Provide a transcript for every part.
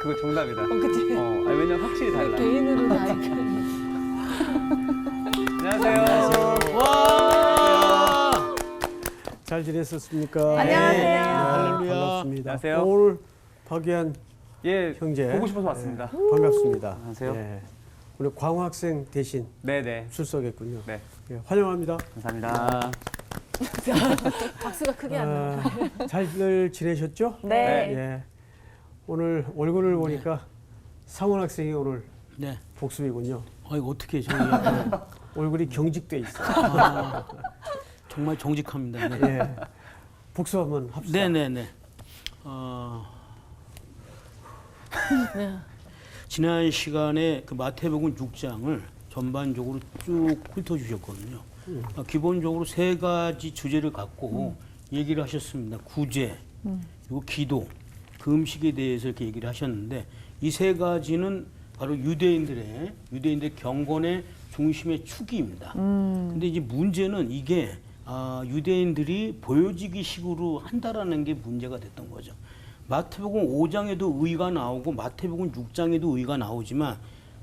그거 정답이다. 그치. 아니, 왜냐면 확실히 달라. 개인으로 다 이렇게. 안녕하세요. 와! 잘 지냈었습니까? 안녕하세요. 네, 할렐루야. 반갑습니다. 안녕하세요. 오늘 박유한 예, 형제 보고 싶어서 왔습니다. 반갑습니다. 안녕하세요. 예, 오늘 광호 학생 대신 네네. 출석했군요. 네, 예, 환영합니다. 감사합니다. 박수가 크게 안 나와. 잘들 지내셨죠? 네. 예, 오늘 얼굴을 보니까 상원 학생이 오늘 네. 복습이군요. 이거 어떻게 저희 얼굴이 경직돼 있어요. 정말 정직합니다. 네. 예, 복습 한번 합시다. 네네네. 네. 지난 시간에 그 마태복음 6장을 전반적으로 쭉 훑어주셨거든요. 기본적으로 세 가지 주제를 갖고 얘기를 하셨습니다. 구제, 그리고 기도, 그 음식에 대해서 이렇게 얘기를 하셨는데 이 세 가지는 바로 유대인들의 경건의 중심의 축입니다. 근데 이제 문제는 이게 유대인들이 보여지기 식으로 한다라는 게 문제가 됐던 거죠. 마태복음 5장에도 의가 나오고 마태복음 6장에도 의가 나오지만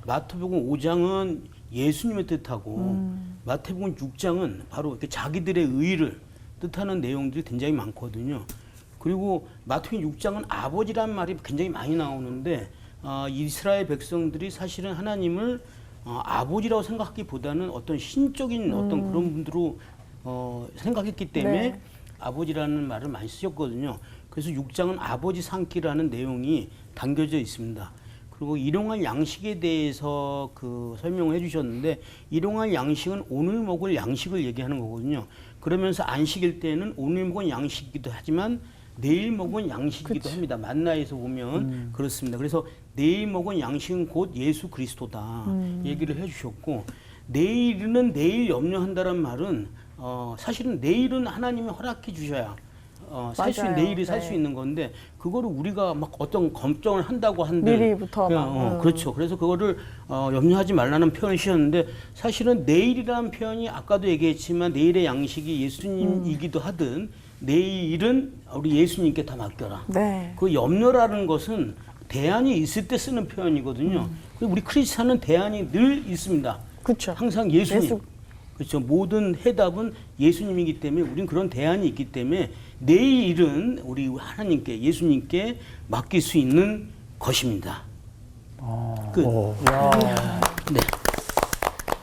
마태복음 5장은 예수님의 뜻하고 마태복음 6장은 바로 이렇게 자기들의 의를 뜻하는 내용들이 굉장히 많거든요. 그리고 마태복음 6장은 아버지란 말이 굉장히 많이 나오는데 이스라엘 백성들이 사실은 하나님을 아버지라고 생각하기보다는 어떤 신적인 어떤 그런 분들로 생각했기 때문에 네. 아버지라는 말을 많이 쓰셨거든요. 그래서 6장은 아버지 삼기라는 내용이 담겨져 있습니다. 그리고 일용할 양식에 대해서 그 설명을 해주셨는데 일용할 양식은 오늘 먹을 양식을 얘기하는 거거든요. 그러면서 안식일 때는 오늘 먹은 양식이기도 하지만 내일 먹은 양식이기도 합니다. 만나에서 보면 그렇습니다. 그래서 내일 먹은 양식은 곧 예수 그리스도다 얘기를 해주셨고 내일은 내일 염려한다는 말은 사실은 내일은 하나님이 허락해 주셔야 살 수 있는 맞아요. 내일이 살 수 네. 있는 건데 그거를 우리가 막 어떤 검정을 한다고 한들 미리부터 막, 그렇죠. 그래서 그거를 염려하지 말라는 표현을 쓰셨는데 사실은 내일이라는 표현이 아까도 얘기했지만 내일의 양식이 예수님이기도 하든 내일은 우리 예수님께 다 맡겨라. 네. 그 염려라는 것은 대안이 있을 때 쓰는 표현이거든요. 그리고 우리 크리스찬은 대안이 늘 있습니다. 그렇죠. 항상 예수님. 그렇죠. 모든 해답은 예수님이기 때문에 우리는 그런 대안이 있기 때문에 내일은 우리 하나님께 예수님께 맡길 수 있는 것입니다. 끝. 네.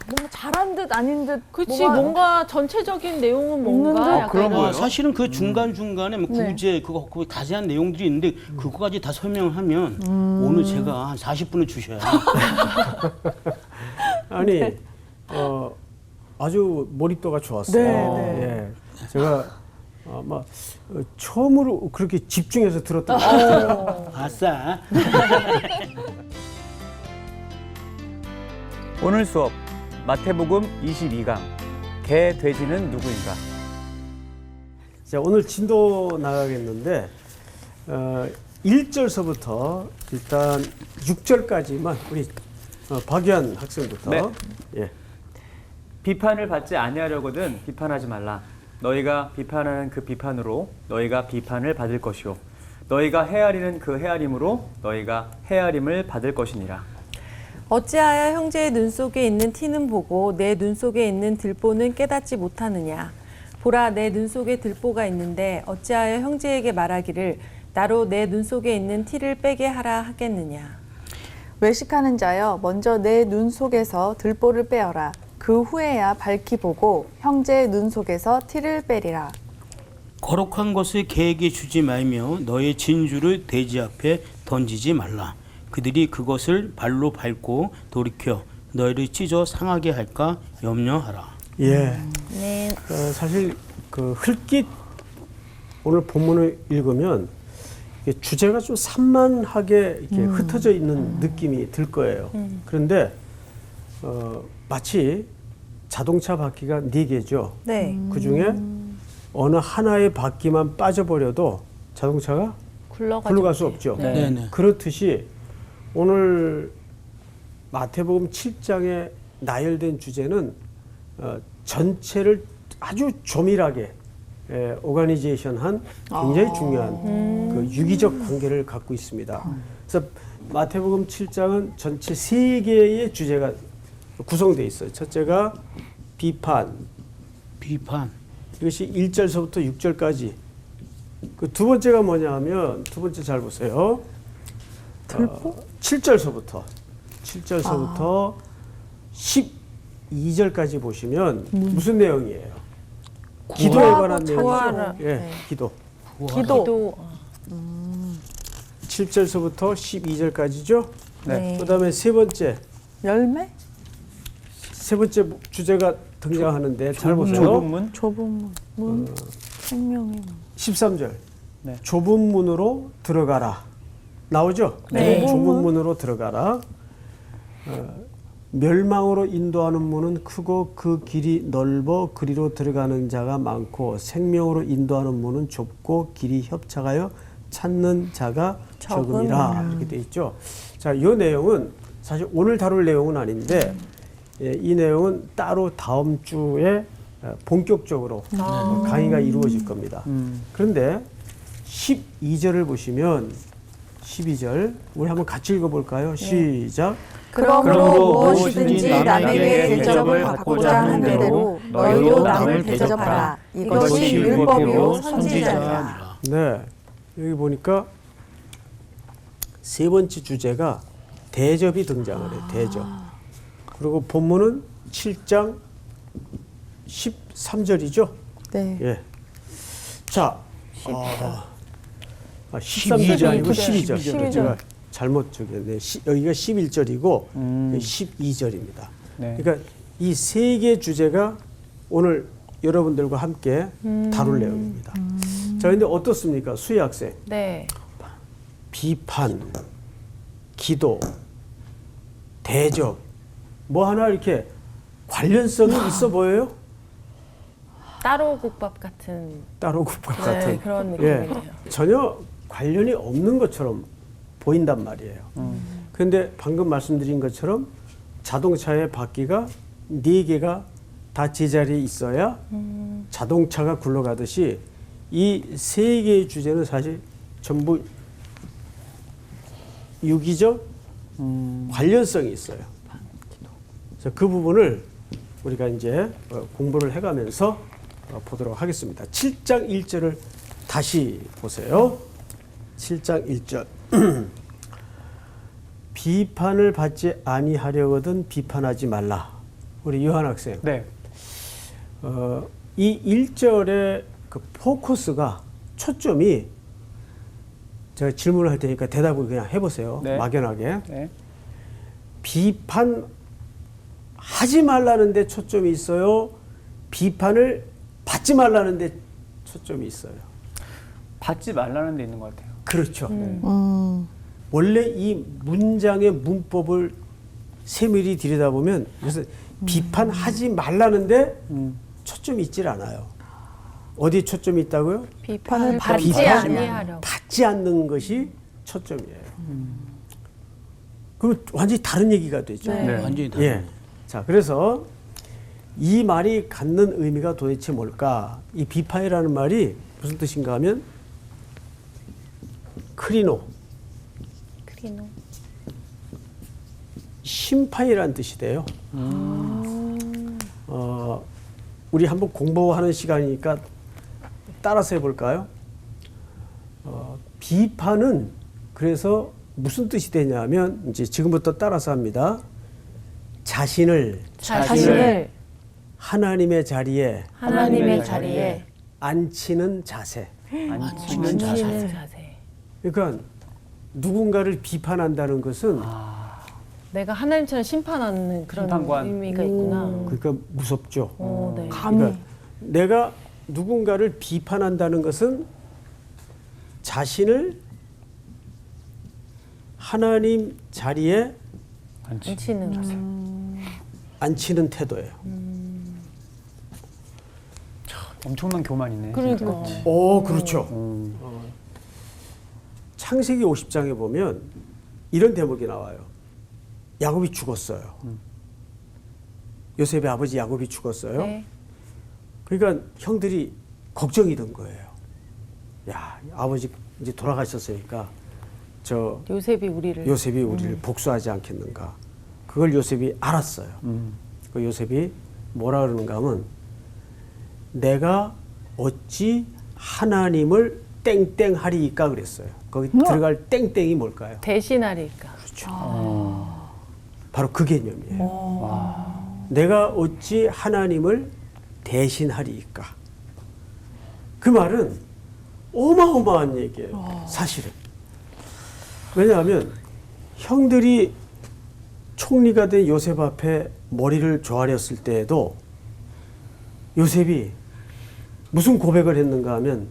뭔가 잘한 듯 아닌 듯. 그치 뭔가 전체적인 내용은 뭔가 약간 그런 거예요? 사실은 그 중간 중간에 뭐 구제 그거 그 자세한 내용들이 있는데 그거까지 다 설명하면 오늘 제가 한 40분을 주셔야. 아니, 아주 몰입도가 좋았어요. 네, 예, 제가 아마 처음으로 그렇게 집중해서 들었던 것 같아요. 아싸. 오늘 수업 마태복음 22강 개 돼지는 누구인가? 자, 오늘 진도 나가겠는데 1절서부터 일단 6절까지만 우리 박유한 학생부터 네. 예. 비판을 받지 아니하려거든 비판하지 말라. 너희가 비판하는 그 비판으로 너희가 비판을 받을 것이요 너희가 헤아리는 그 헤아림으로 너희가 헤아림을 받을 것이니라. 어찌하여 형제의 눈 속에 있는 티는 보고 내 눈 속에 있는 들보는 깨닫지 못하느냐. 보라, 내 눈 속에 들보가 있는데 어찌하여 형제에게 말하기를 나로 내 눈 속에 있는 티를 빼게 하라 하겠느냐. 외식하는 자여 먼저 내 눈 속에서 들보를 빼어라. 그 후에야 밝히 보고 형제의 눈 속에서 티를 빼리라. 거룩한 것을 개에게 주지 말며 너의 진주를 돼지 앞에 던지지 말라. 그들이 그것을 발로 밟고 돌이켜 너희를 찢어 상하게 할까 염려하라. 예. 네. 사실 그 흘깃 오늘 본문을 읽으면 이게 주제가 좀 산만하게 이렇게 흩어져 있는 느낌이 들 거예요. 그런데 마치 자동차 바퀴가 4개죠. 네. 그 중에 어느 하나의 바퀴만 빠져버려도 자동차가 굴러갈 수 없죠. 네네. 그렇듯이 오늘 마태복음 7장에 나열된 주제는 전체를 아주 조밀하게 오가니제이션한 굉장히 중요한 그 유기적 관계를 갖고 있습니다. 그래서 마태복음 7장은 전체 3개의 주제가 구성되어 있어요. 첫째가 비판. 이것이 1절서부터 6절까지. 그 두 번째가 뭐냐 하면 두 번째 잘 보세요. 7절서부터 12절까지 보시면 무슨 내용이에요? 기도에 관한 내용이죠. 예, 기도. 기도. 7절서부터 12절까지죠. 네. 그다음에 세 번째 주제가 등장하는데 잘 보세요. 좁은 문. 좁은 문, 생명의 문. 13절. 네. 좁은 문으로 들어가라. 나오죠? 네. 좁은 문으로 들어가라. 멸망으로 인도하는 문은 크고 그 길이 넓어 그리로 들어가는 자가 많고 생명으로 인도하는 문은 좁고 길이 협착하여 찾는 자가 적음이라. 이렇게 돼 있죠. 자, 이 내용은 사실 오늘 다룰 내용은 아닌데 이 내용은 따로 다음 주에 본격적으로 강의가 이루어질 겁니다. 그런데 12절을 보시면 12절 우리 한번 같이 읽어볼까요? 시작. 그러므로 무엇이든지 남에게 대접을 받고자 하는 대로 너희도 남을 대접하라. 이것이 율법이요 선지자니라. 네, 여기 보니까 세 번째 주제가 대접이 등장을 해요. 대접. 그리고 본문은 7장 13절이죠. 네. 예. 자, 13절이 아니고 12절. 12절. 제가 잘못 적였네. 여기가 11절이고 12절입니다. 네. 그러니까 이 세 개 주제가 오늘 여러분들과 함께 다룰 내용입니다. 자, 근데 어떻습니까? 수희 학생. 네. 비판, 기도, 대접, 뭐 하나 이렇게 관련성이 있어 보여요? 따로 국밥 같은 따로 국밥 네, 같은. 그런 예, 느낌이네요. 전혀 관련이 없는 것처럼 보인단 말이에요. 그런데 방금 말씀드린 것처럼 자동차의 바퀴가 4개가 다 제자리에 있어야 자동차가 굴러가듯이 이 3개의 주제는 사실 전부 유기적 관련성이 있어요. 그래서 그 부분을 우리가 이제 공부를 해가면서 보도록 하겠습니다. 7장 1절을 다시 보세요. 7장 1절. 비판을 받지 아니하려거든 비판하지 말라. 우리 요한 학생. 네. 이 1절의 그 포커스가 초점이 제가 질문을 할 테니까 대답을 그냥 해보세요. 네. 막연하게. 네. 비판하지 말라는 데 초점이 있어요. 비판을 받지 말라는 데 초점이 있어요. 받지 말라는 데 있는 것 같아요. 그렇죠. 원래 이 문장의 문법을 세밀히 들여다보면 그래서 비판하지 말라는데 초점이 있질 않아요. 어디에 초점이 있다고요? 비판을 받지 비판을 아니하려고. 받지 않는 것이 초점이에요. 그럼 완전히 다른 얘기가 되죠. 네. 네. 완전히 다른. 예. 자, 그래서 이 말이 갖는 의미가 도대체 뭘까? 이 비판이라는 말이 무슨 뜻인가 하면 크리노, 심판이라는 뜻이 돼요. 우리 한번 공부하는 시간이니까 따라서 해볼까요? 비판은 그래서 무슨 뜻이 되냐면 이제 지금부터 따라서 합니다. 자신을 하나님의 자리에 하나님의 자리에 앉히는 자세. 앉히는 자세. 그러니까 누군가를 비판한다는 것은 내가 하나님처럼 심판하는 그런 심판관. 의미가 있구나. 그러니까 무섭죠. 오, 네. 그러니까 내가 누군가를 비판한다는 것은 자신을 하나님 자리에 앉히는 자세. 앉히는 태도예요. 엄청난 교만이네. 그러니까. 오, 그렇죠. 창세기 50장에 보면 이런 대목이 나와요. 야곱이 죽었어요. 요셉의 아버지 야곱이 죽었어요. 네. 그러니까 형들이 걱정이던 거예요. 야, 아버지 이제 돌아가셨으니까 저 요셉이 우리를 요셉이 우리를 복수하지 않겠는가. 그걸 요셉이 알았어요. 그 요셉이 뭐라 그러는가 하면 내가 어찌 하나님을 땡땡하리이까 그랬어요. 거기 들어갈 땡땡이 뭘까요? 대신하리까. 바로 그 개념이에요. 내가 어찌 하나님을 대신하리이까. 그 말은 어마어마한 얘기예요. 사실은. 왜냐하면 형들이 총리가 된 요셉 앞에 머리를 조아렸을 때에도 요셉이 무슨 고백을 했는가 하면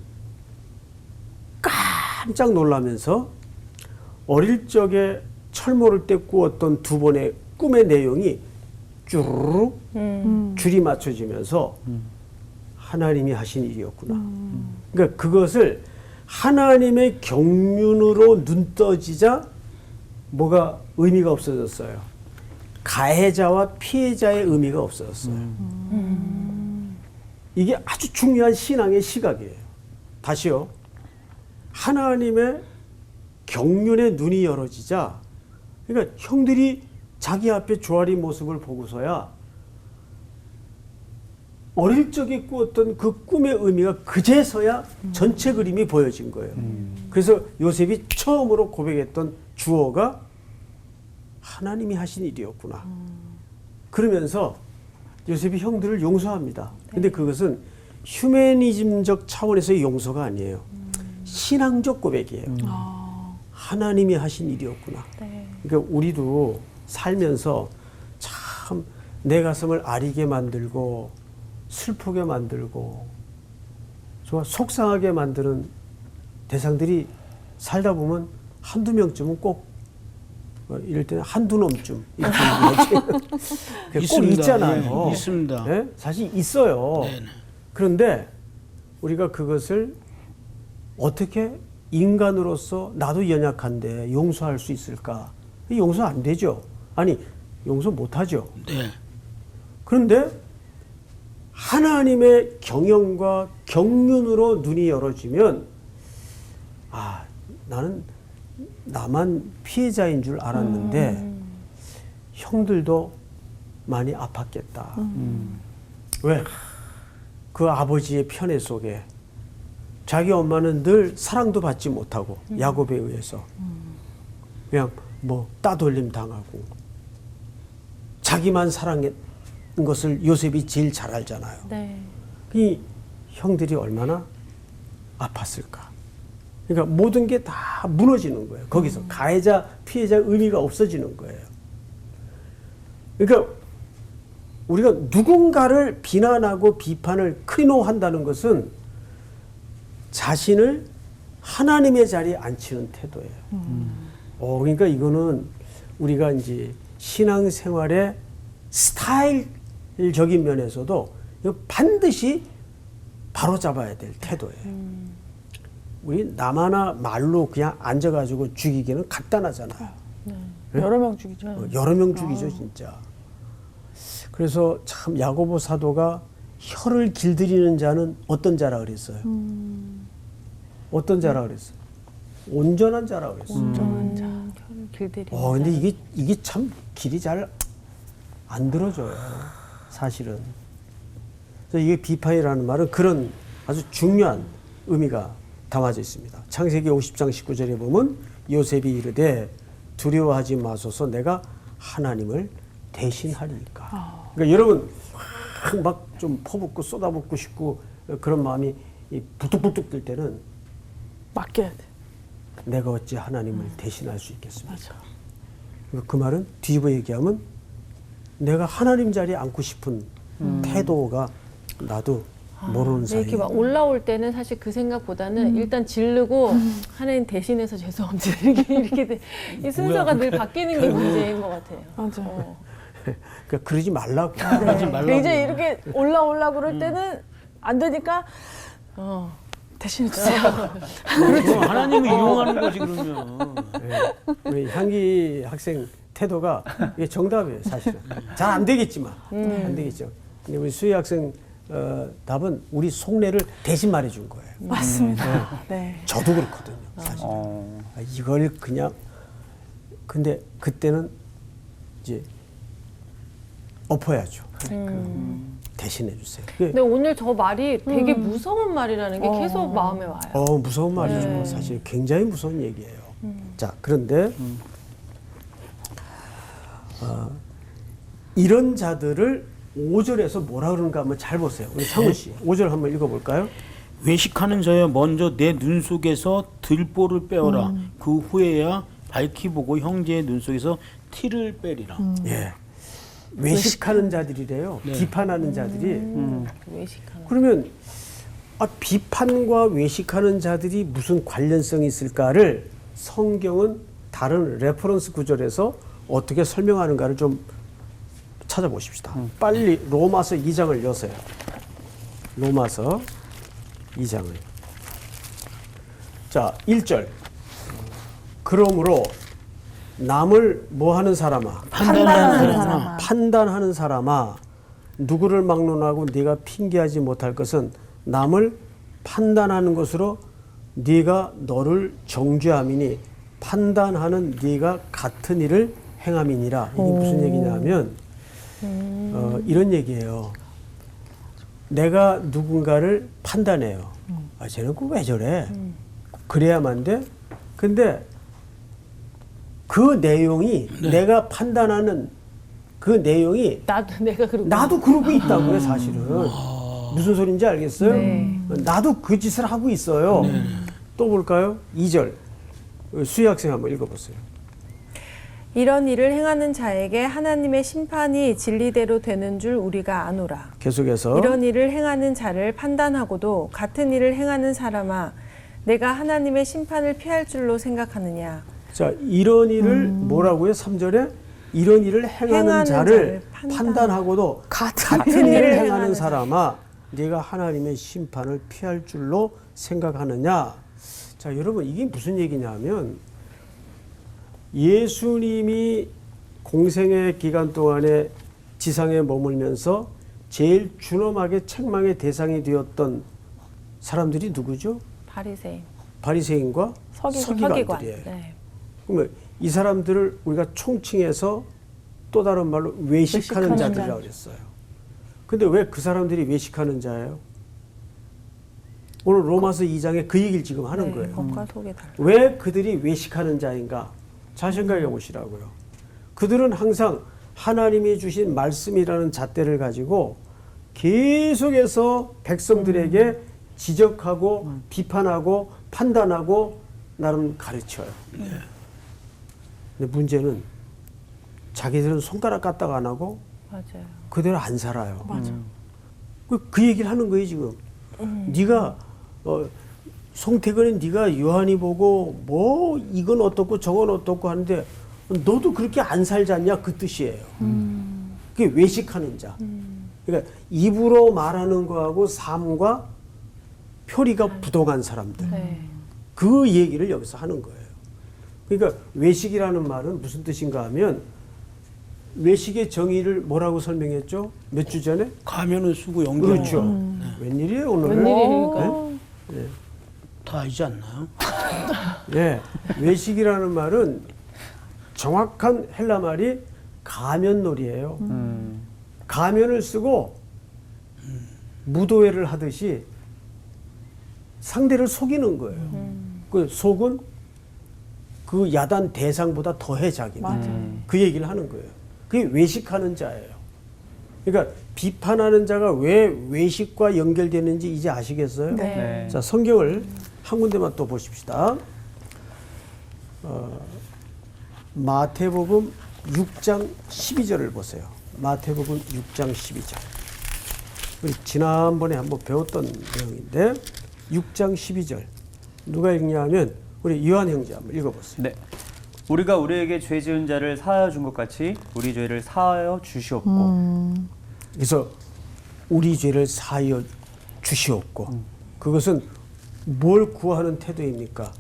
깜짝 놀라면서 어릴 적에 철모를 때 꾸었던 두 번의 꿈의 내용이 쭈르륵 줄이 맞춰지면서 하나님이 하신 일이었구나. 그러니까 그것을 하나님의 경륜으로 눈 떠지자 뭐가 의미가 없어졌어요. 가해자와 피해자의 의미가 없어졌어요. 이게 아주 중요한 신앙의 시각이에요. 다시요. 하나님의 경륜의 눈이 열어지자, 그러니까 형들이 자기 앞에 조아린 모습을 보고서야 어릴 적에 꾸었던 그 꿈의 의미가 그제서야 전체 그림이 보여진 거예요. 그래서 요셉이 처음으로 고백했던 주어가 하나님이 하신 일이었구나. 그러면서 요셉이 형들을 용서합니다. 근데 그것은 휴머니즘적 차원에서의 용서가 아니에요. 신앙적 고백이에요. 하나님이 하신 일이었구나. 그러니까 우리도 살면서 참 내 가슴을 아리게 만들고 슬프게 만들고 정말 속상하게 만드는 대상들이 살다 보면 한두 명쯤은 꼭 이럴 때는 한두 놈쯤 이렇게 꼭 있잖아요. 예, 있습니다. 네? 사실 있어요. 네네. 그런데 우리가 그것을 어떻게 인간으로서 나도 연약한데 용서할 수 있을까? 용서 안 되죠. 아니, 용서 못 하죠. 네. 그런데 하나님의 경영과 경륜으로 눈이 열어지면 아, 나는 나만 피해자인 줄 알았는데 형들도 많이 아팠겠다. 왜? 그 아버지의 편애 속에 자기 엄마는 늘 사랑도 받지 못하고 야곱에 의해서 그냥 뭐 따돌림 당하고 자기만 사랑했던 것을 요셉이 제일 잘 알잖아요. 네. 이 형들이 얼마나 아팠을까. 그러니까 모든 게 다 무너지는 거예요. 거기서 가해자, 피해자 의미가 없어지는 거예요. 그러니까 우리가 누군가를 비난하고 비판을 크리노한다는 것은 자신을 하나님의 자리에 앉히는 태도예요. 그러니까 이거는 우리가 이제 신앙생활의 스타일적인 면에서도 이거 반드시 바로잡아야 될 태도예요. 우리 나마나 말로 그냥 앉아가지고 죽이기는 간단하잖아요. 네? 여러 명 죽이죠. 여러 명 죽이죠, 진짜. 그래서 참 야고보 사도가 혀를 길들이는 자는 어떤 자라 그랬어요? 어떤 자라 그랬어요? 온전한 자라 그랬어요. 온전한 자, 혀를 길들이는 근데 이게 참 길이 잘 안 들어져요, 사실은. 그래서 이게 비판이라는 말은 그런 아주 중요한 의미가 담아져 있습니다. 창세기 50장 19절에 보면 요셉이 이르되 두려워하지 마소서 내가 하나님을 대신하리니까. 그러니까 여러분 막 좀 퍼붓고 쏟아붓고 싶고 그런 마음이 부뚝부뚝 들 때는 맡겨야 돼. 내가 어찌 하나님을 대신할 수 있겠습니까? 그 말은 뒤집어 얘기하면 내가 하나님 자리에 앉고 싶은 태도가 나도 모르는 사이에 이렇게 막 올라올 때는 사실 그 생각보다는 일단 지르고 하나님 대신해서 죄송합니다 이렇게 이 순서가 늘 바뀌는 게 문제인 것 같아요. 맞아요. 그러니까 그러지 말라고. 하지 말라고. 이제 이렇게 올라오려고 그럴 때는 안 되니까 대신해 주세요. 그럼 하나님을 이용하는 거지 그러면. 네. 우리 향기 학생 태도가 이게 정답이에요, 사실은. 잘 안 되겠지만. 안 되겠죠. 근데 우리 수희 학생 답은 우리 속내를 대신 말해준 거예요. 맞습니다. 네. 저도 그렇거든요, 사실. 이걸 그냥 근데 그때는 이제 엎어야죠. 대신해 주세요. 근데 오늘 저 말이 되게 무서운 말이라는 게 계속 마음에 와요. 무서운 말이죠. 네. 사실 굉장히 무서운 얘기예요. 자, 그런데 이런 자들을 5절에서 뭐라 그러는가 한번 잘 보세요. 우리 상훈 씨, 5절 한번 읽어볼까요? 외식하는 자여 먼저 내 눈 속에서 들보를 빼어라. 그 후에야 밝히 보고 형제의 눈 속에서 티를 빼리라. 예. 외식하는 자들이래요. 네. 비판하는 자들이. 외식하는. 그러면 비판과 외식하는 자들이 무슨 관련성이 있을까를 성경은 다른 레퍼런스 구절에서 어떻게 설명하는가를 좀 찾아보십시다. 빨리 로마서 2장을 여세요. 로마서 2장을. 자, 1절. 그러므로 남을 뭐 하는 사람아? 판단하는 사람아. 판단하는 사람아. 누구를 막론하고 네가 핑계하지 못할 것은 남을 판단하는 것으로 네가 너를 정죄함이니 판단하는 네가 같은 일을 행함이니라. 이게 무슨 얘기냐면 이런 얘기예요. 내가 누군가를 판단해요. 쟤는 왜 저래? 그래야만 돼? 근데 그 내용이 내가 판단하는 그 내용이 나도 그러고 있다고요, 사실은. 무슨 소린지 알겠어요? 네. 나도 그 짓을 하고 있어요. 또 볼까요? 2절. 수희 학생 한번 읽어보세요. 이런 일을 행하는 자에게 하나님의 심판이 진리대로 되는 줄 우리가 아노라. 계속해서. 이런 일을 행하는 자를 판단하고도 같은 일을 행하는 사람아, 내가 하나님의 심판을 피할 줄로 생각하느냐. 자, 이런 일을 뭐라고요? 3절에 이런 일을 행하는 자를 판단하고도 같은 일을 행하는 사람아, 네가 하나님의 심판을 피할 줄로 생각하느냐. 자, 여러분, 이게 무슨 얘기냐면 예수님이 공생의 기간 동안에 지상에 머물면서 제일 준엄하게 책망의 대상이 되었던 사람들이 누구죠? 바리새인. 바리새인과 서기관들이에요. 네. 그러면 이 사람들을 우리가 총칭해서 또 다른 말로 외식하는 자들이라고 그랬어요. 근데 왜 그 사람들이 외식하는 자예요? 오늘 로마서 2장에 그 얘기를 지금 하는 거예요. 겉과 속이 달라. 왜 그들이 외식하는 자인가? 잘 생각해 보시라고요. 그들은 항상 하나님이 주신 말씀이라는 잣대를 가지고 계속해서 백성들에게 지적하고 비판하고 판단하고 나름 가르쳐요. 근데 문제는 자기들은 손가락 까딱 안 하고 맞아요. 그대로 안 살아요. 그 얘기를 하는 거예요 지금. 네가 송태근이 네가 요한이 보고 뭐 이건 어떻고 저건 어떻고 하는데 너도 그렇게 안 살지 않냐 그 뜻이에요. 그게 외식하는 자. 그러니까 입으로 말하는 거하고 삶과 표리가 부동한 사람들. 네. 그 얘기를 여기서 하는 거예요. 그러니까 외식이라는 말은 무슨 뜻인가 하면 외식의 정의를 뭐라고 설명했죠? 몇 주 전에? 가면을 쓰고 연결. 그렇죠. 웬일이에요 오늘? 웬일입니까? 네? 다 알지 않나요? 네. 외식이라는 말은 정확한 헬라 말이 가면놀이에요. 가면을 쓰고 무도회를 하듯이 상대를 속이는 거예요. 그 속은 그 야단 대상보다 더해 자기는. 그 얘기를 하는 거예요. 그게 외식하는 자예요. 그러니까 비판하는 자가 왜 외식과 연결되는지 이제 아시겠어요? 네. 자, 성경을 한 군데만 또 보십시다. 마태복음 6장 12절을 보세요. 마태복음 6장 12절. 우리 지난번에 한번 배웠던 내용인데 6장 12절. 누가 읽냐 하면 우리 요한 형제 한번 읽어보세요. 네. 우리가 우리에게 죄 지은 자를 사하여 준 것 같이 우리 죄를 사하여 주시옵고. 그래서 우리 죄를 사하여 주시옵고. 그것은 뭘 구하는 태도입니까?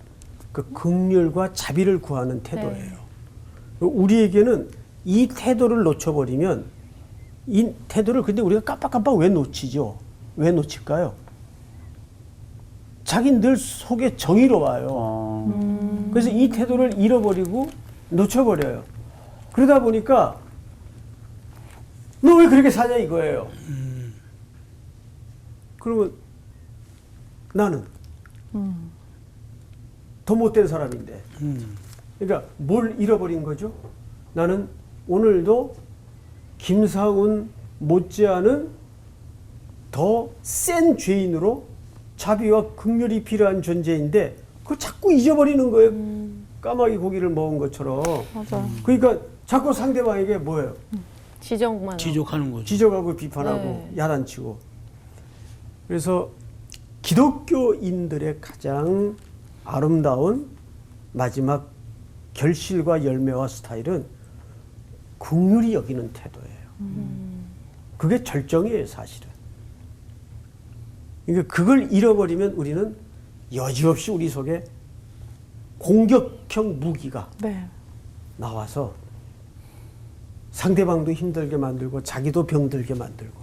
그 긍휼과 자비를 구하는 태도예요. 우리에게는 이 태도를 놓쳐버리면 이 태도를 근데 우리가 깜빡깜빡 왜 놓치죠? 왜 놓칠까요? 자기 늘 속에 정의로워요. 그래서 이 태도를 잃어버리고 놓쳐버려요. 그러다 보니까 너 왜 그렇게 사냐 이거예요. 그러면 나는 더 못된 사람인데. 그러니까 뭘 잃어버린 거죠? 나는 오늘도 김사훈 못지않은 더 센 죄인으로 자비와 긍휼이 필요한 존재인데 그걸 자꾸 잊어버리는 거예요. 까마귀 고기를 먹은 것처럼. 맞아. 그러니까 자꾸 상대방에게 뭐예요? 지적만. 하고. 지적하는 거죠. 지적하고 비판하고 네. 야단치고. 그래서 기독교인들의 가장 아름다운 마지막 결실과 열매와 스타일은 긍휼히 여기는 태도예요. 그게 절정이에요, 사실은. 그러니까 그걸 잃어버리면 우리는 여지없이 우리 속에 공격형 무기가 네. 나와서 상대방도 힘들게 만들고 자기도 병들게 만들고.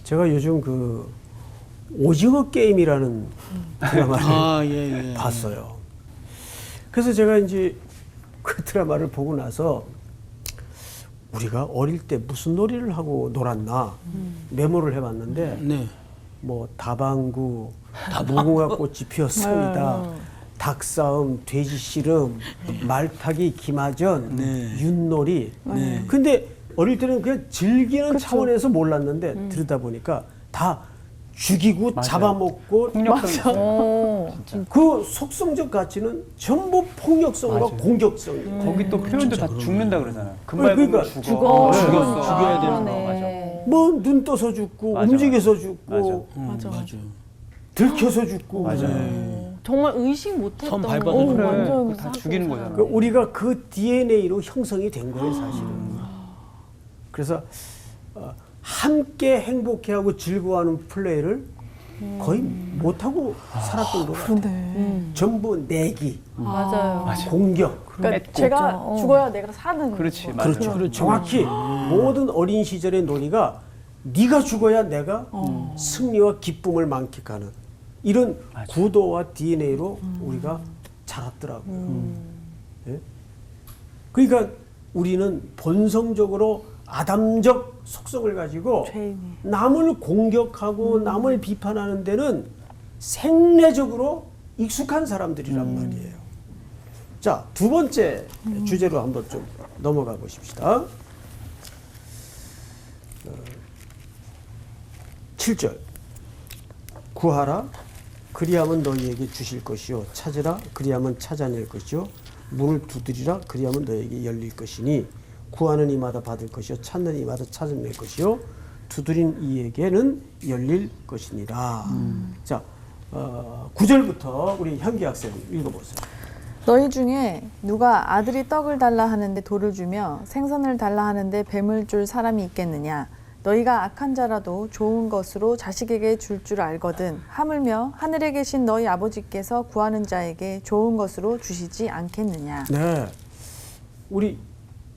제가 요즘 그 오징어 게임이라는 드라마를 예. 봤어요. 그래서 제가 이제 그 드라마를 보고 나서 우리가 어릴 때 무슨 놀이를 하고 놀았나 메모를 해봤는데 네. 뭐 다방구, 무궁화 꽃이 피었습니다. 닭싸움, 돼지 씨름, 말타기, 기마전, 네. 윷놀이. 네. 근데 어릴 때는 그냥 즐기는 차원에서 몰랐는데 들다 보니까 다 죽이고 맞아요. 잡아먹고 폭력성 있어요. 그 속성적 가치는 전부 폭력성과 맞아요. 공격성이에요. 거기 또 표현도 다 죽는다 그러잖아요. 그러니까 죽어. 죽었어. 죽여야 되는 그러네. 거, 맞아. 뭐 눈 떠서 죽고 맞아, 움직여서 죽고 맞아. 맞아요. 들켜서 죽고 맞아요. 정말 의식 못했던. 선 밟아서 오, 그래. 완전 그거 다 죽이는 사고, 거잖아. 그 우리가 그 DNA로 형성이 된 거예요, 사실은. 그래서 함께 행복해하고 즐거워하는 플레이를 거의 못하고 살았던 것 같아요. 그런데. 전부 내기, 맞아요. 공격. 그러니까 맺고. 제가 죽어야 내가 사는. 그렇지, 거. 맞아요. 그렇죠. 정확히 모든 어린 시절의 논의가 네가 죽어야 내가 승리와 기쁨을 만끽하는 이런 구도와 DNA로 우리가 자랐더라고요. 예? 그러니까 우리는 본성적으로 아담적 속성을 가지고 죄인이. 남을 공격하고 남을 비판하는 데는 생내적으로 익숙한 사람들이란 말이에요. 자, 두 번째 주제로 한번 좀 넘어가 보십시다. 7절. 구하라 그리하면 너희에게 주실 것이요 찾으라 그리하면 찾아낼 것이요 문을 두드리라 그리하면 너희에게 열릴 것이니 구하는 이마다 받을 것이요 찾는 이마다 찾아낼 것이요 두드린 이에게는 열릴 것이니라. 자, 9절부터 우리 현기 학생 읽어보세요. 너희 중에 누가 아들이 떡을 달라 하는데 돌을 주며 생선을 달라 하는데 뱀을 줄 사람이 있겠느냐? 너희가 악한 자라도 좋은 것으로 자식에게 줄 줄 알거든 하물며 하늘에 계신 너희 아버지께서 구하는 자에게 좋은 것으로 주시지 않겠느냐? 네, 우리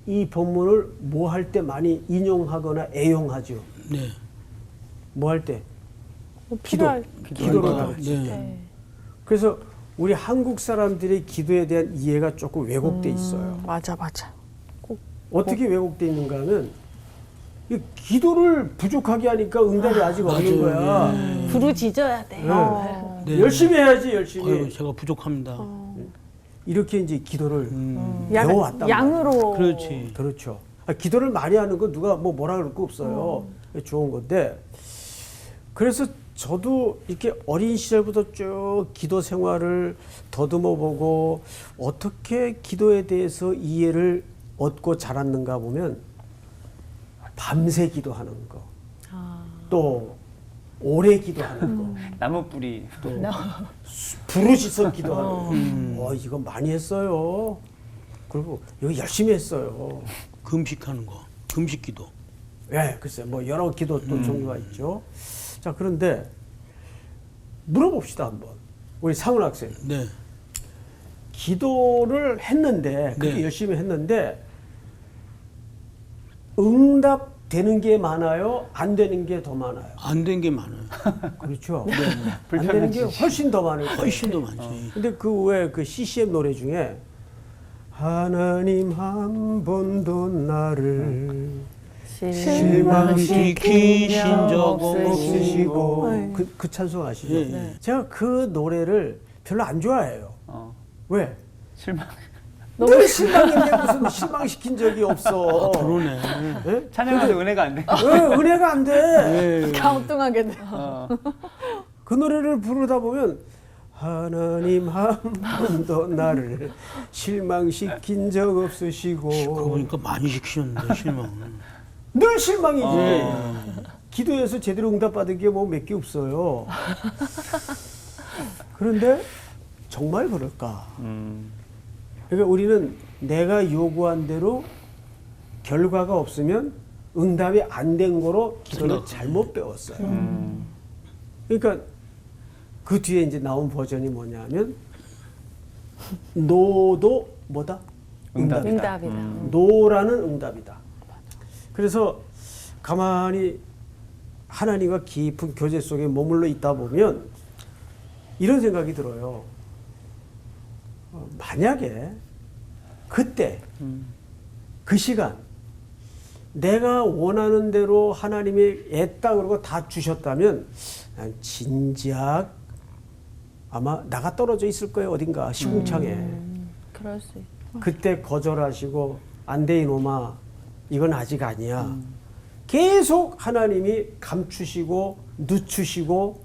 이 본문을 뭐 할 때 많이 인용하거나 애용하죠. 네. 뭐 할 때? 필요할 기도를 하죠. 네. 그래서 우리 한국 사람들의 기도에 대한 이해가 조금 왜곡돼 있어요. 맞아. 어떻게 왜곡돼 있는가 하면 이 기도를 부족하게 하니까 응답이 아직 없는 거야. 부르짖어야 돼. 네. 네. 열심히 해야지, 열심히. 아유, 제가 부족합니다. 이렇게 이제 기도를 배워왔단 말이에요. 양으로. 그렇지. 그렇죠. 기도를 많이 하는 건 누가 뭐라 그럴 거 없어요. 좋은 건데. 그래서 저도 이렇게 어린 시절부터 쭉 기도 생활을 더듬어 보고 어떻게 기도에 대해서 이해를 얻고 자랐는가 보면 밤새 기도하는 거, 또 오래 기도하는 거, 나무 뿌리. 또 부르짖어 기도하는 거. 이거 많이 했어요. 그리고 이거 열심히 했어요. 금식하는 거. 금식기도. 예, 글쎄 뭐 여러 기도 또 종류가 있죠. 자, 그런데 물어봅시다 한번. 우리 상훈 학생. 네. 기도를 했는데 그렇게 네. 열심히 했는데 응답 되는 게 많아요? 안 되는 게 더 많아요? 안 된 게 많아요. 그렇죠. 네, 안 되는 게 훨씬 더 많을 거예요. 훨씬 더 많지. 근데 그 왜 그 CCM 노래 중에 하나님 한 번도 나를 실망시키신 적 없으시고 네. 그 찬송 아시죠? 예. 제가 그 노래를 별로 안 좋아해요. 왜? 실망. 늘 실망인데 무슨 실망시킨 적이 없어. 그러네. 예? 찬양해도 은혜가 안 돼. 왜 은혜가 안 돼? 예. 갸우뚱하게 돼. 그 노래를 부르다 보면 하나님 한 번도 나를 실망시킨 적 없으시고 그러고 보니까 많이 시키셨는데 실망은. 늘 실망이지. 기도해서 제대로 응답받은 게 뭐 몇 개 없어요. 그런데 정말 그럴까? 그러니까 우리는 내가 요구한 대로 결과가 없으면 응답이 안 된 거로 기도를 잘못 배웠어요. 그러니까 그 뒤에 이제 나온 버전이 뭐냐면 노도 뭐다? 응답이다. 응답이다. 노라는 응답이다. 그래서 가만히 하나님과 깊은 교제 속에 머물러 있다 보면 이런 생각이 들어요. 만약에 그때 그 시간 내가 원하는 대로 하나님이 애따 그러고 다 주셨다면 난 진작 아마 나가 떨어져 있을 거예요. 어딘가 시궁창에. 그럴 수 있. 그때 거절하시고 안 돼 이놈아 이건 아직 아니야. 계속 하나님이 감추시고 늦추시고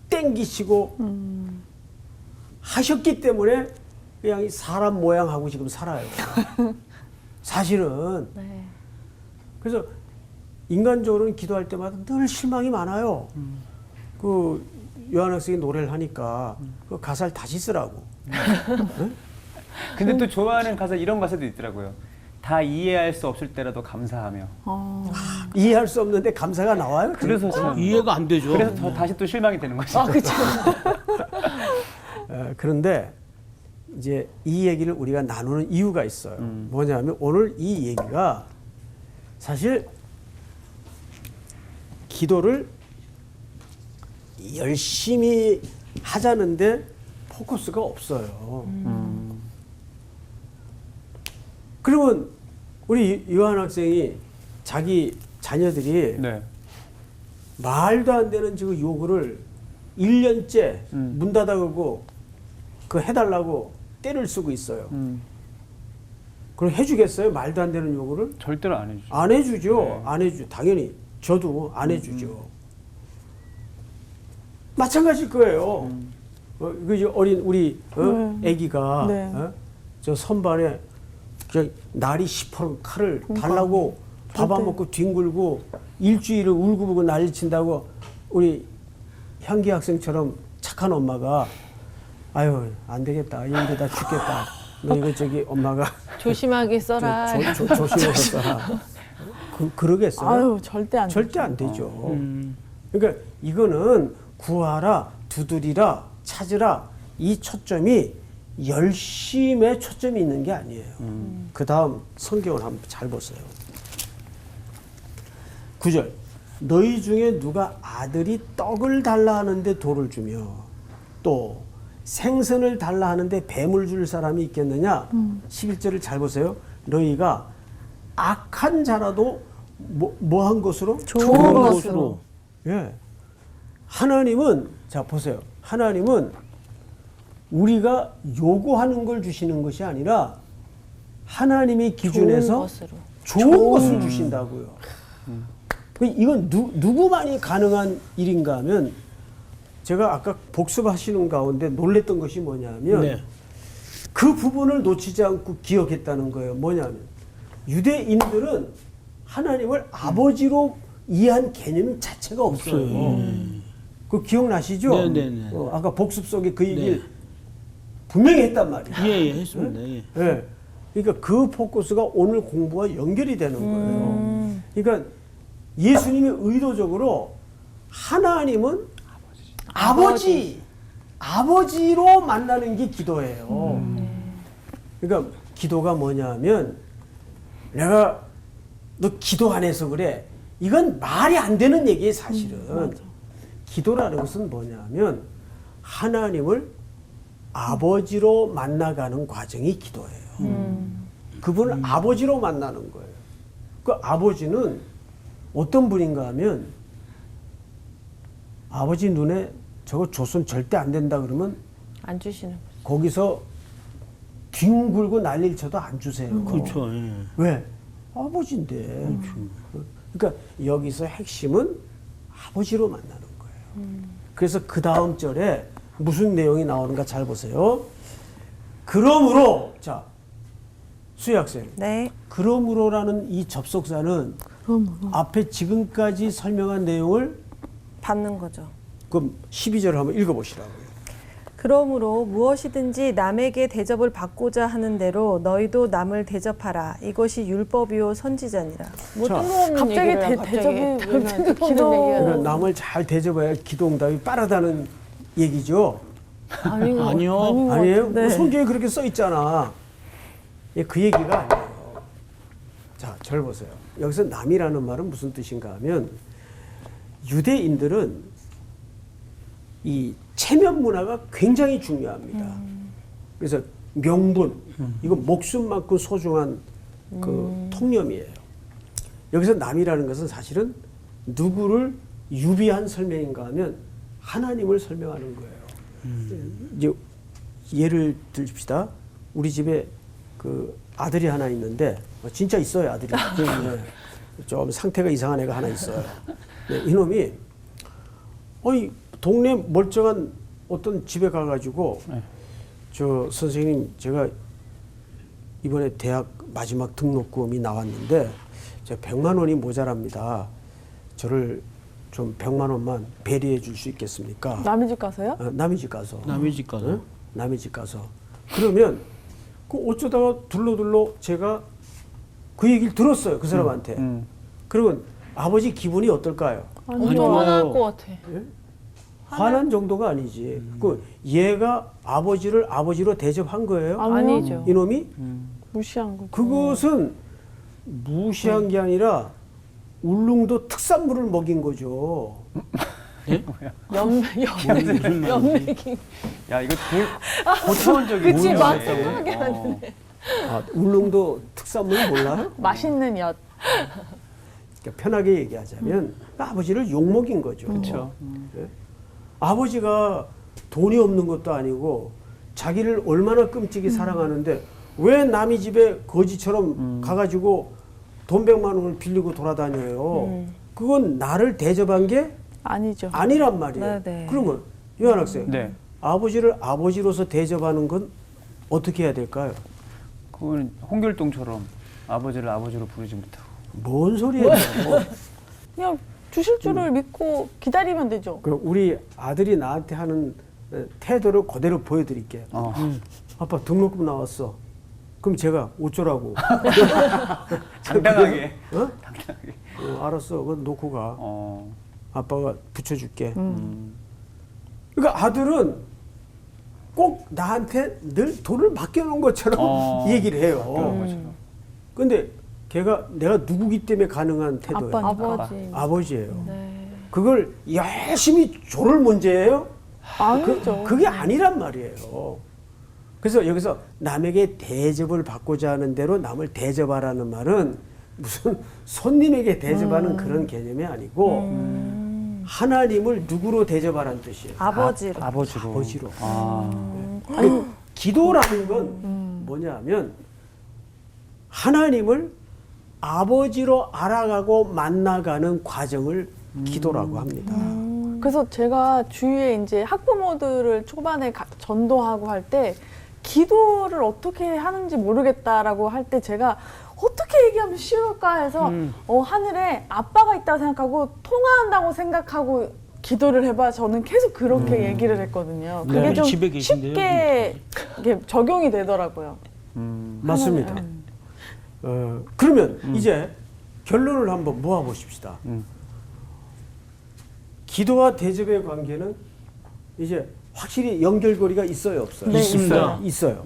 땡기시고 하셨기 때문에 그냥 이 사람 모양하고 지금 살아요. 사실은. 네. 그래서 인간적으로는 기도할 때마다 늘 실망이 많아요. 그 요한학생이 노래를 하니까 그 가사를 다시 쓰라고. 근데 또 좋아하는 가사 이런 가사도 있더라고요. 다 이해할 수 없을 때라도 감사하며. 이해할 수 없는데 감사가 나와요? 그래서 참 이해가 안 되죠. 그래서 더 다시 또 실망이 되는 거죠. 그런데 이제 이 얘기를 우리가 나누는 이유가 있어요. 뭐냐면 오늘 이 얘기가 사실 기도를 열심히 하자는데 포커스가 없어요. 그러면 우리 요한 학생이 자기 자녀들이 네. 말도 안 되는 지금 요구를 1년째 문 닫아 그러고 그 해달라고 때를 쓰고 있어요. 그럼 해주겠어요? 말도 안 되는 요구를? 절대로 안 해주죠. 안 해주죠. 네. 안 해주. 당연히 저도 안 해주죠. 마찬가지일 거예요. 그 이제 어린 우리 아기가 네. 저 선반에 그냥 날이 시퍼런 칼을 달라고 밥 안 먹고 뒹굴고 일주일을 울고불고 난리친다고 우리 향기 학생처럼 착한 엄마가 아유 안 되겠다 이러다 죽겠다 너 이거 저기 엄마가 조심하게 써라. 조심해서 써라 그러겠어요? 아유 절대 안 절대 안 되죠. 그러니까 이거는 구하라, 두드리라, 찾으라 이 초점이 열심의 초점이 있는 게 아니에요. 그 다음 성경을 한번 잘 보세요. 9절 너희 중에 누가 아들이 떡을 달라 하는데 돌을 주며 또 생선을 달라 하는데 뱀을 줄 사람이 있겠느냐? 11절을 잘 보세요. 너희가 악한 자라도 뭐 한 것으로? 좋은 것으로. 예. 하나님은 자 보세요. 하나님은 우리가 요구하는 걸 주시는 것이 아니라 하나님의 기준에서 좋은 것을 주신다고요. 이건 누구만이 가능한 일인가 하면 제가 아까 복습하시는 가운데 놀랬던 것이 뭐냐면 네. 그 부분을 놓치지 않고 기억했다는 거예요. 뭐냐면 유대인들은 하나님을 아버지로 이해한 개념 자체가 없어요. 그 기억나시죠? 네네네. 아까 복습 속에 그 얘기를 분명히 했단 말이에요. 예, 했습니다. 예. 예. 그러니까 그 포커스가 오늘 공부와 연결이 되는 거예요. 그러니까 예수님이 의도적으로 하나님은 아버지로 만나는 게 기도예요. 그러니까 기도가 뭐냐면 내가 너 기도 안 해서 그래. 이건 말이 안 되는 얘기예요, 사실은. 기도라는 것은 뭐냐면 하나님을 아버지로 만나가는 과정이 기도예요. 그분을 아버지로 만나는 거예요. 그 아버지는 어떤 분인가 하면 아버지 눈에 저거 줘선 절대 안 된다 그러면 안 주시는 거기서 뒹굴고 난리를 쳐도 안 주세요. 그렇죠. 예. 왜? 아버지인데. 그러니까 여기서 핵심은 아버지로 만나는 거예요. 그래서 그 다음 절에 무슨 내용이 나오는가 잘 보세요. 그러므로, 자, 수희 학생. 네. 그러므로라는 이 접속사는 앞에 지금까지 설명한 내용을 받는 거죠. 그럼 12절을 한번 읽어보시라고요. 그러므로 무엇이든지 남에게 대접을 받고자 하는 대로 너희도 남을 대접하라. 이것이 율법이요 선지자니라. 뭐 자, 뜬금없는 갑자기 얘기를 대접이 왜냐면 뜬금없는 기도- 얘기가 그러니까 남을 잘 대접해야 기도응답이 빠르다는 얘기죠. 아닌 것 아니요. 아닌 것 아니에요? 같은데. 뭐 성경에 그렇게 써 있잖아. 예, 그 얘기가 아니에요. 자, 절 보세요. 여기서 남이라는 말은 무슨 뜻인가 하면 유대인들은 이 체면 문화가 굉장히 중요합니다. 그래서 명분, 이거 목숨만큼 소중한 그 통념이에요. 여기서 남이라는 것은 사실은 누구를 유비한 설명인가 하면 하나님을 설명하는 거예요. 이제 예를 듭시다. 우리 집에 그 아들이 하나 있는데 진짜 있어요, 아들이. 네. 좀 상태가 이상한 애가 하나 있어요. 네, 이놈이 동네 멀쩡한 어떤 집에 가가지고 저 선생님 제가 이번에 대학 마지막 등록금이 나왔는데 제가 100만 원이 모자랍니다. 저를 좀 100만 원만 배려해 줄 수 있겠습니까? 남의 집 가서요? 남의 집 가서. 남의 집 가서. 응? 남의 집 가서. 그러면 그 어쩌다가 둘러둘러 제가 그 얘기를 들었어요. 그 사람한테. 그러면 아버지 기분이 어떨까요? 엄청 화날 것 같아. 화난 정도가 아니지. 그 얘가 아버지를 아버지로 대접한 거예요. 아니죠. 이놈이 무시한 거죠. 그것은 무시한 게 아니라 울릉도 특산물을 먹인 거죠. 연맥이. 야 이거 되게 고차원적인 그치, 문제네. 맞아. 생각이 안 나네. 아, 울릉도 특산물 몰라요? 맛있는 엿. 그러니까 편하게 얘기하자면 아버지를 욕먹인 거죠. 그렇죠. 예? 아버지가 돈이 없는 것도 아니고 자기를 얼마나 끔찍이 사랑하는데 왜 남의 집에 거지처럼 가가지고 돈 100만 원을 빌리고 돌아다녀요. 그건 나를 대접한 게 아니죠. 아니란 말이에요. 네, 네. 그러면 요한 학생, 네. 아버지를 아버지로서 대접하는 건 어떻게 해야 될까요? 그건 홍길동처럼 아버지를 아버지로 부르지 못하고. 뭔 소리예요? 그냥 주실 줄을 믿고 기다리면 되죠. 그럼 우리 아들이 나한테 하는 태도를 그대로 보여드릴게요. 아빠 등록금 나왔어. 그럼 제가 어쩌라고? 당당하게. 어? 알았어. 그거 놓고 가. 아빠가 붙여줄게. 그러니까 아들은 꼭 나한테 늘 돈을 맡겨놓은 것처럼 얘기를 해요. 그런 거죠. 근데 걔가 내가 누구기 때문에 가능한 태도예요. 아버지. 아버지예요. 네. 그걸 열심히 줘를 문제예요? 아니죠. 그게 아니란 말이에요. 그래서 여기서 남에게 대접을 받고자 하는 대로 남을 대접하라는 말은 무슨 손님에게 대접하는 그런 개념이 아니고 하나님을 누구로 대접하라는 뜻이에요. 아버지로. 아버지로. 아버지로. 아. 기도라는 건 뭐냐면 하나님을 아버지로 알아가고 만나가는 과정을 기도라고 합니다. 그래서 제가 주위에 이제 학부모들을 초반에 전도하고 할 때 기도를 어떻게 하는지 모르겠다라고 할 때 제가 어떻게 얘기하면 쉬울까 해서 하늘에 아빠가 있다고 생각하고 통화한다고 생각하고 기도를 해봐. 저는 계속 그렇게 얘기를 했거든요. 그게 네. 좀 집에 계신데요? 쉽게 이게 적용이 되더라고요. 맞습니다. 그러면 이제 결론을 한번 모아보십시다. 기도와 대접의 관계는 이제 확실히 연결고리가 있어요, 없어요? 네, 있습니다. 있어요.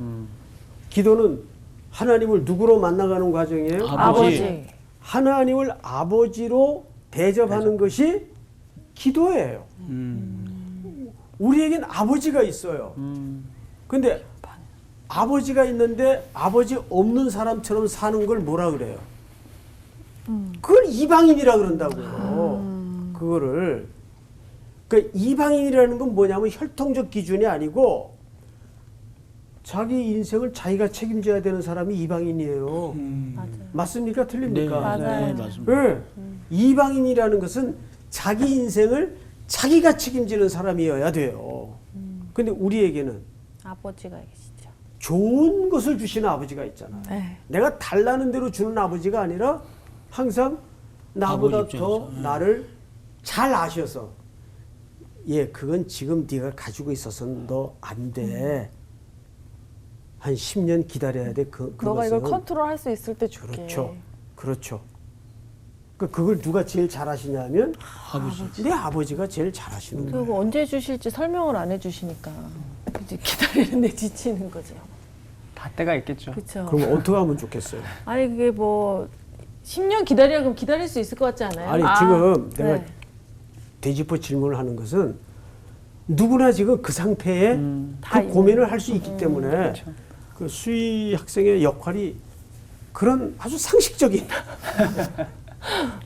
기도는 하나님을 누구로 만나가는 과정이에요? 아버지. 하나님을 아버지로 대접하는 것이 기도예요. 우리에겐 아버지가 있어요. 근데 아버지가 있는데 아버지 없는 사람처럼 사는 걸 뭐라 그래요? 그걸 이방인이라 그런다고요. 그거를. 그 이방인이라는 건 뭐냐면 혈통적 기준이 아니고 자기 인생을 자기가 책임져야 되는 사람이 이방인이에요. 맞습니까? 틀립니까? 네, 맞습니다. 네. 이방인이라는 것은 자기 인생을 자기가 책임지는 사람이어야 돼요. 근데 우리에게는 아버지가 계시죠. 좋은 것을 주시는 아버지가 있잖아요. 네. 내가 달라는 대로 주는 아버지가 아니라 항상 나보다 아버지 더 입장에서. 나를 잘 아셔서 그건 지금 네가 가지고 있어서는 너 안 돼. 한 10년 기다려야 돼. 너가 이걸 그것은. 컨트롤할 수 있을 때 줄게. 그렇죠. 그렇죠. 그걸 누가 제일 잘 하시냐면 아버지. 내 아버지가 제일 잘 하시는 거예요. 그리고 언제 주실지 설명을 안 해주시니까 이제 기다리는데 지치는 거죠. 다 때가 있겠죠. 그렇죠. 그럼 어떻게 하면 좋겠어요? 아니 그게 뭐 10년 기다리라 그럼 기다릴 수 있을 것 같지 않아요? 아니 지금 내가 네. 되짚어 질문을 하는 것은 누구나 지금 그 상태에 다 그 고민을 할 수 있기 때문에 그렇죠. 그 수의 학생의 역할이 그런 아주 상식적인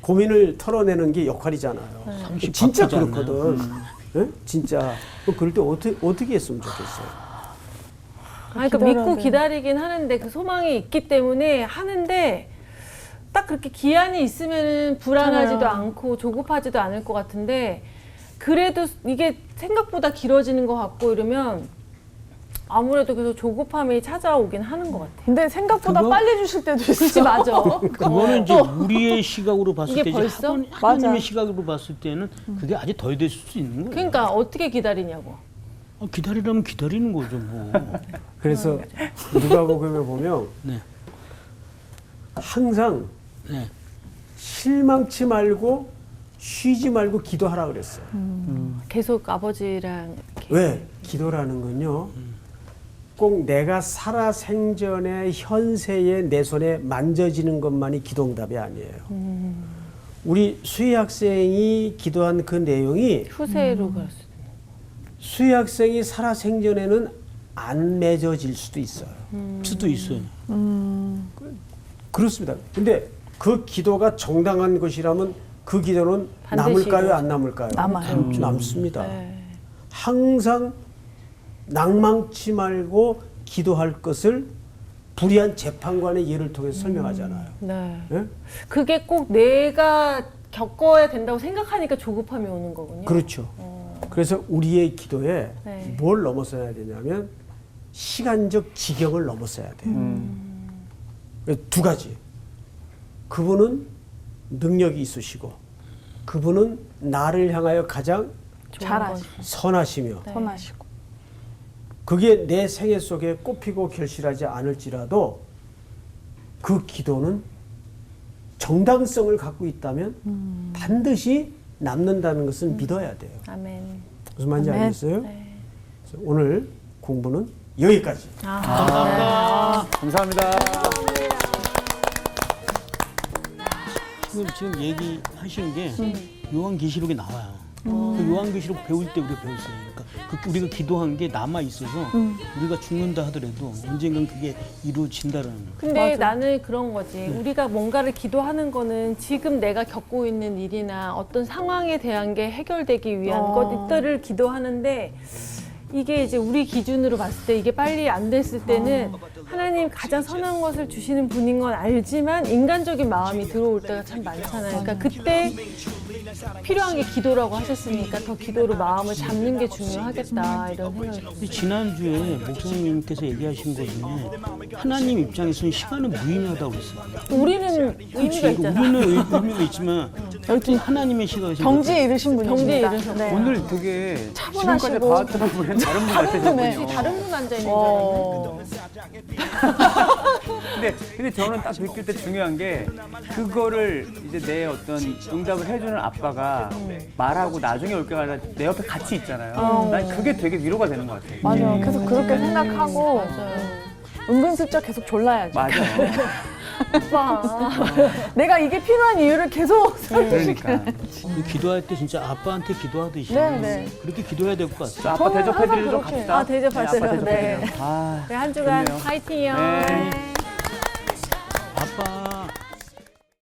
고민을 털어내는 게 역할이잖아요. 상식 진짜 바꾸지 않나요? 그렇거든. 예? 진짜 그럴 때 어떻게 했으면 좋겠어요? 아니, 그러니까 기다려야 믿고 돼. 기다리긴 하는데 그 소망이 있기 때문에 하는데 딱 그렇게 기한이 있으면 불안하지도 맞아요. 않고 조급하지도 않을 것 같은데 그래도 이게 생각보다 길어지는 것 같고 이러면 아무래도 계속 조급함이 찾아오긴 하는 것 같아요. 근데 생각보다 그거- 빨리 주실 때도 있어. 그치, 맞아. 그거는 이제 우리의 시각으로 봤을 이게 때 이제 벌써? 하나님의 맞아. 시각으로 봤을 때는 그게 아직 덜 됐을 수 있는 거예요. 그러니까 어떻게 기다리냐고. 기다리려면 기다리는 거죠, 뭐. 그래서 누가복음에 보면 네. 항상 네. 실망치 말고 쉬지 말고 기도하라 그랬어요. 계속 아버지랑 이렇게. 왜? 기도라는 건요. 꼭 내가 살아 생전에 현세에 내 손에 만져지는 것만이 기도응답이 아니에요. 우리 수희 학생이 기도한 그 내용이 후세로 갈 수도 있는. 수희 학생이 살아 생전에는 안 맺어질 수도 있어요. 수도 있어요. 그렇습니다. 근데 그 기도가 정당한 것이라면 그 기도는 반드시 남을까요? 안 남을까요? 남아요. 남습니다. 네. 항상 낭망치 말고 기도할 것을 불의한 재판관의 예를 통해서 설명하잖아요. 네. 예? 그게 꼭 내가 겪어야 된다고 생각하니까 조급함이 오는 거군요. 그렇죠. 그래서 우리의 기도에 네. 뭘 넘어서야 되냐면 시간적 지경을 넘어서야 돼요. 두 가지. 그분은 능력이 있으시고 그분은 나를 향하여 가장 잘 아시고 선하시며 네. 선하시고. 그게 내 생애 속에 꼽히고 결실하지 않을지라도 그 기도는 정당성을 갖고 있다면 반드시 남는다는 것을 믿어야 돼요. 아멘. 무슨 말인지 아멘. 알겠어요? 네. 그래서 오늘 공부는 여기까지. 감사합니다. 지금 얘기하신 게 요한계시록에 나와요. 그 요한계시록 배울 때 우리가 배웠어요. 그러니까 우리가 기도한 게 남아 있어서 우리가 죽는다 하더라도 언젠간 그게 이루어진다라는 거. 근데 나는 그런 거지. 우리가 뭔가를 기도하는 거는 지금 내가 겪고 있는 일이나 어떤 상황에 대한 게 해결되기 위한 것들을 기도하는데 이게 이제 우리 기준으로 봤을 때 이게 빨리 안 됐을 때는 하나님 가장 선한 것을 주시는 분인 건 알지만 인간적인 마음이 들어올 때가 참 많잖아요. 그러니까 그때 필요한 게 기도라고 하셨으니까 더 기도로 마음을 잡는 게 중요하겠다 이런 생각이 들어요. 근데 지난주에 목사님께서 얘기하신 것 중에 하나님 입장에서는 시간은 무의미하다고 그랬어요. 우리는 의미가 있잖아. 우리는 의미가 있지만 여튼 하나님의 시각에서 경지에 이르신 분이십니다. 경지에 이르셨어요. 네. 오늘 되게 지금까지 차분하시고. 봐왔던 분은 다른 분 같으셨군요. 다른 분 앉아 있는 줄 알았네. 근데 저는 딱 느낄 때 중요한 게 그거를 이제 내 어떤 응답을 해주는 아빠가 말하고 나중에 올 때마다 내 옆에 같이 있잖아요. 난 그게 되게 위로가 되는 것 같아요. 맞아요. 계속 그렇게 생각하고 은근슬쩍 계속 졸라야죠. 맞아. 오빠. 내가 이게 필요한 이유를 계속 그러니까. 기도할 때 진짜 아빠한테 기도하듯이 네, 네. 그렇게 기도해야 될 것 같아요. 자, 아빠 저는 대접해드리러 항상 그렇게. 갑시다. 대접하세요. 아빠 대접해드리러. 네. 아, 네, 한 주간 좋네요. 파이팅이요. 네.